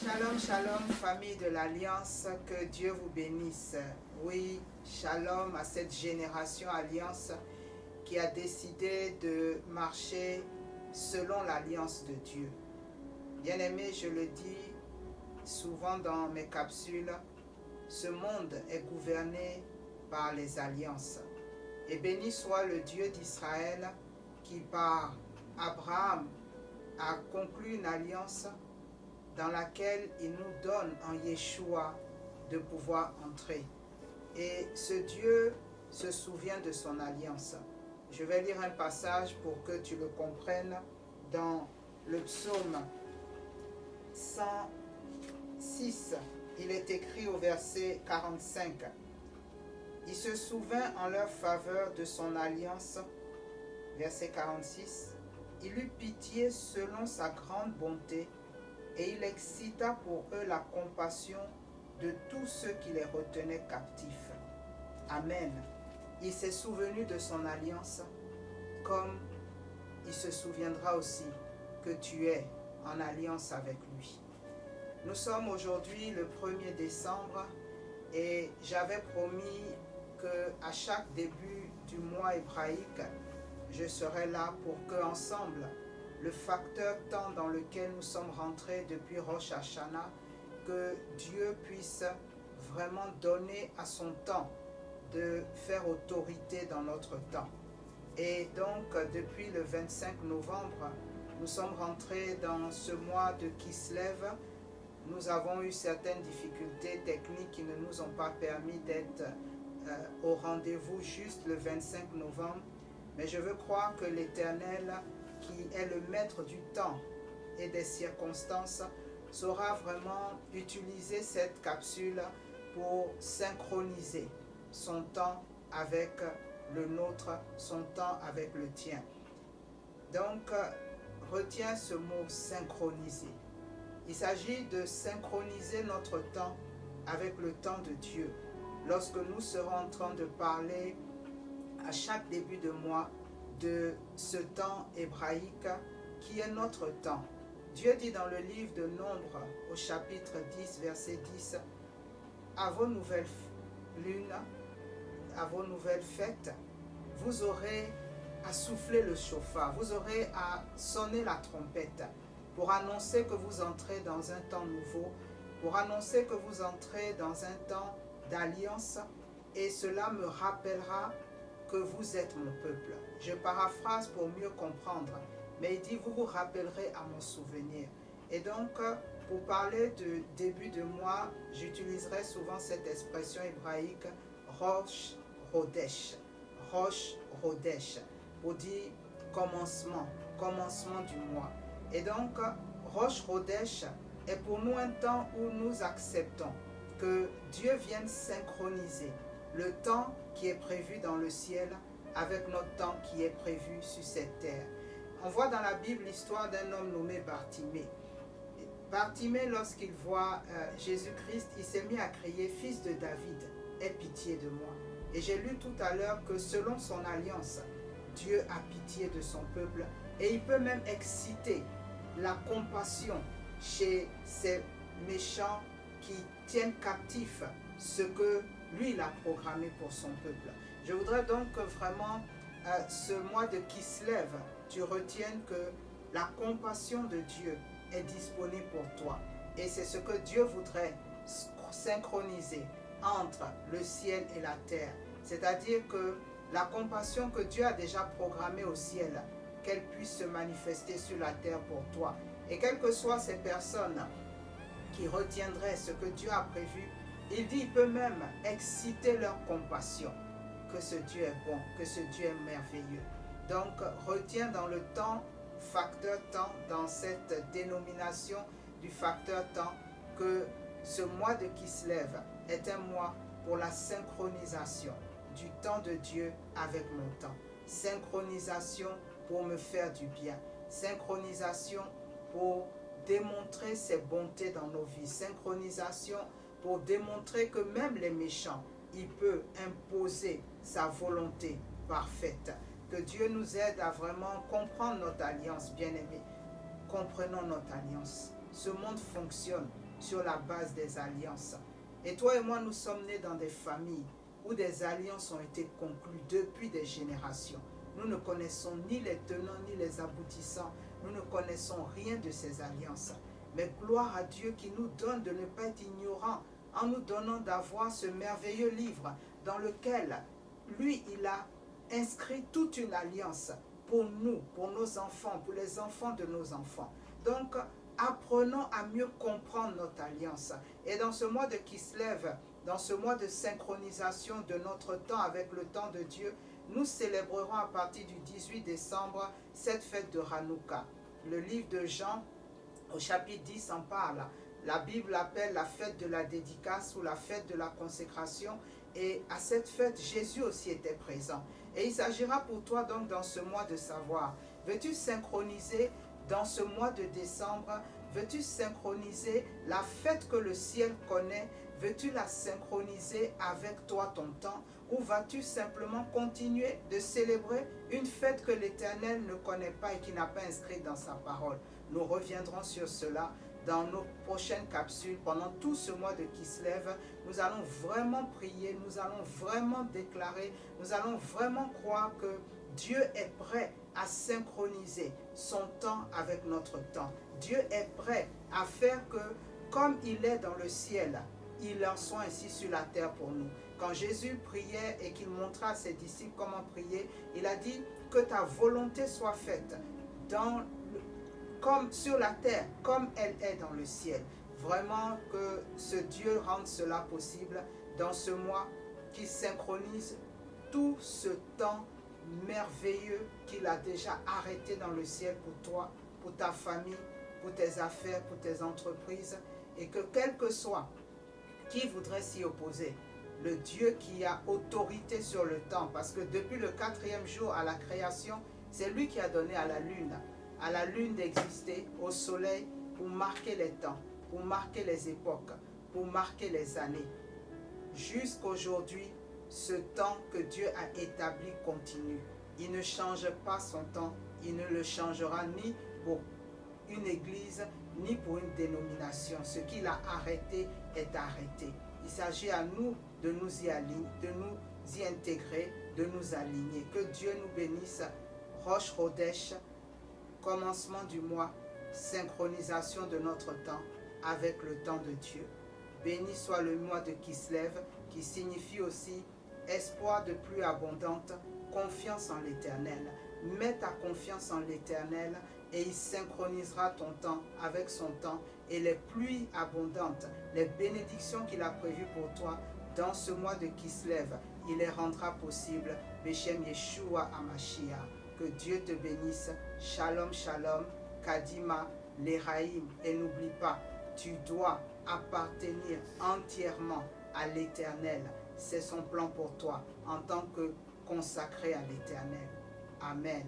Shalom, shalom, famille de l'Alliance, que Dieu vous bénisse. Oui, shalom à cette génération Alliance qui a décidé de marcher selon l'Alliance de Dieu. Bien-aimés, je le dis souvent dans mes capsules, ce monde est gouverné par les alliances. Et béni soit le Dieu d'Israël qui par Abraham a conclu une alliance dans laquelle il nous donne en Yeshua de pouvoir entrer. Et ce Dieu se souvient de son alliance. Je vais lire un passage pour que tu le comprennes dans le psaume 106. Il est écrit au verset 45. Il se souvint en leur faveur de son alliance. Verset 46. Il eut pitié selon sa grande bonté et il excita pour eux la compassion de tous ceux qui les retenaient captifs. Amen. Il s'est souvenu de son alliance comme il se souviendra aussi que tu es en alliance avec lui. Nous sommes aujourd'hui le 1er décembre et j'avais promis qu'à chaque début du mois hébraïque, je serai là pour qu'ensemble, le facteur temps dans lequel nous sommes rentrés depuis Rosh Hashanah, que Dieu puisse vraiment donner à son temps de faire autorité dans notre temps. Et donc, depuis le 25 novembre, nous sommes rentrés dans ce mois de Kislev. Nous avons eu certaines difficultés techniques qui ne nous ont pas permis d'être au rendez-vous juste le 25 novembre. Mais je veux croire que l'Éternel, qui est le maître du temps et des circonstances, saura vraiment utiliser cette capsule pour synchroniser son temps avec le nôtre, son temps avec le tien. Donc, retiens ce mot synchroniser. Il s'agit de synchroniser notre temps avec le temps de Dieu. Lorsque nous serons en train de parler à chaque début de mois de ce temps hébraïque qui est notre temps. Dieu dit dans le livre de Nombre au chapitre 10, verset 10, à vos nouvelles lunes, à vos nouvelles fêtes, vous aurez à souffler le chauffard, vous aurez à sonner la trompette pour annoncer que vous entrez dans un temps nouveau, pour annoncer que vous entrez dans un temps d'alliance, et cela me rappellera que vous êtes mon peuple. Je paraphrase pour mieux comprendre, mais il dit, vous vous rappellerez à mon souvenir. Et donc, pour parler de début de mois, j'utiliserai souvent cette expression hébraïque, Rosh Chodesh. Rosh Chodesh, pour dire commencement du mois. Et donc, Rosh Chodesh est pour nous un temps où nous acceptons que Dieu vienne synchroniser le temps qui est prévu dans le ciel avec notre temps qui est prévu sur cette terre. On voit dans la Bible l'histoire d'un homme nommé Bartimée. Bartimée, lorsqu'il voit Jésus-Christ, il s'est mis à crier « Fils de David, aie pitié de moi ». Et j'ai lu tout à l'heure que selon son alliance, Dieu a pitié de son peuple et il peut même exciter la compassion chez ces méchants qui tiennent captif ce que lui il a programmé pour son peuple. Je voudrais donc que vraiment ce mois de Kislev, tu retiennes que la compassion de Dieu est disponible pour toi. Et c'est ce que Dieu voudrait synchroniser entre le ciel et la terre. C'est-à-dire que la compassion que Dieu a déjà programmée au ciel, qu'elle puisse se manifester sur la terre pour toi. Et quelles que soient ces personnes qui retiendraient ce que Dieu a prévu, il dit, il peut même exciter leur compassion, que ce Dieu est bon, que ce Dieu est merveilleux. Donc, retiens dans le temps, facteur temps, dans cette dénomination du facteur temps, que ce mois de Kislev est un mois pour la synchronisation du temps de Dieu avec mon temps. Synchronisation pour me faire du bien. Synchronisation pour démontrer ses bontés dans nos vies. Synchronisation pour démontrer que même les méchants, il peut imposer sa volonté parfaite. Que Dieu nous aide à vraiment comprendre notre alliance, bien-aimés. comprenons notre alliance. Ce monde fonctionne sur la base des alliances. Et toi et moi, nous sommes nés dans des familles où des alliances ont été conclues depuis des générations. Nous ne connaissons ni les tenants ni les aboutissants. Nous ne connaissons rien de ces alliances. Mais gloire à Dieu qui nous donne de ne pas être ignorants en nous donnant d'avoir ce merveilleux livre dans lequel lui, il a inscrit toute une alliance pour nous, pour nos enfants, pour les enfants de nos enfants. Donc, apprenons à mieux comprendre notre alliance. Et dans ce mois de Kislev, dans ce mois de synchronisation de notre temps avec le temps de Dieu, nous célébrerons à partir du 18 décembre cette fête de Hanouka. Le livre de Jean, au chapitre 10, en parle. La Bible l'appelle la fête de la dédicace ou la fête de la consécration. Et à cette fête, Jésus aussi était présent. Et il s'agira pour toi donc dans ce mois de savoir, veux-tu synchroniser dans ce mois de décembre, veux-tu synchroniser la fête que le ciel connaît, veux-tu la synchroniser avec toi ton temps, ou vas-tu simplement continuer de célébrer une fête que l'Éternel ne connaît pas et qui n'a pas inscrite dans sa parole? Nous reviendrons sur cela dans nos prochaines capsules. Pendant tout ce mois de Kislev, nous allons vraiment prier, nous allons vraiment déclarer, nous allons vraiment croire que Dieu est prêt à synchroniser son temps avec notre temps. Dieu est prêt à faire que, comme il est dans le ciel, il en soit ainsi sur la terre pour nous. Quand Jésus priait et qu'il montra à ses disciples comment prier, il a dit que ta volonté soit faite comme sur la terre, comme elle est dans le ciel. Vraiment que ce Dieu rende cela possible dans ce mois qui synchronise tout ce temps merveilleux qu'il a déjà arrêté dans le ciel pour toi, pour ta famille, pour tes affaires, pour tes entreprises, et que quel que soit qui voudrait s'y opposer, le Dieu qui a autorité sur le temps, parce que depuis le 4e jour à la création, c'est lui qui a donné à la lune d'exister, au soleil, pour marquer les temps, pour marquer les époques, pour marquer les années. Jusqu'aujourd'hui, ce temps que Dieu a établi continue. Il ne change pas son temps, il ne le changera ni pour une église, ni pour une dénomination. Ce qu'il a arrêté est arrêté. Il s'agit à nous de nous y aligner, de nous y intégrer, de nous aligner. Que Dieu nous bénisse. Rosh Chodesh, commencement du mois, synchronisation de notre temps avec le temps de Dieu. Béni soit le mois de Kislev, qui signifie aussi espoir de pluie abondante, confiance en l'Éternel. Mets ta confiance en l'Éternel et il synchronisera ton temps avec son temps, et les pluies abondantes, les bénédictions qu'il a prévues pour toi dans ce mois de Kislev, il les rendra possibles. Beshem Yeshua Hamashiach. Que Dieu te bénisse. Shalom, shalom. Kadima, l'Éraïm. Et n'oublie pas, tu dois appartenir entièrement à l'Éternel. C'est son plan pour toi en tant que consacré à l'Éternel. Amen.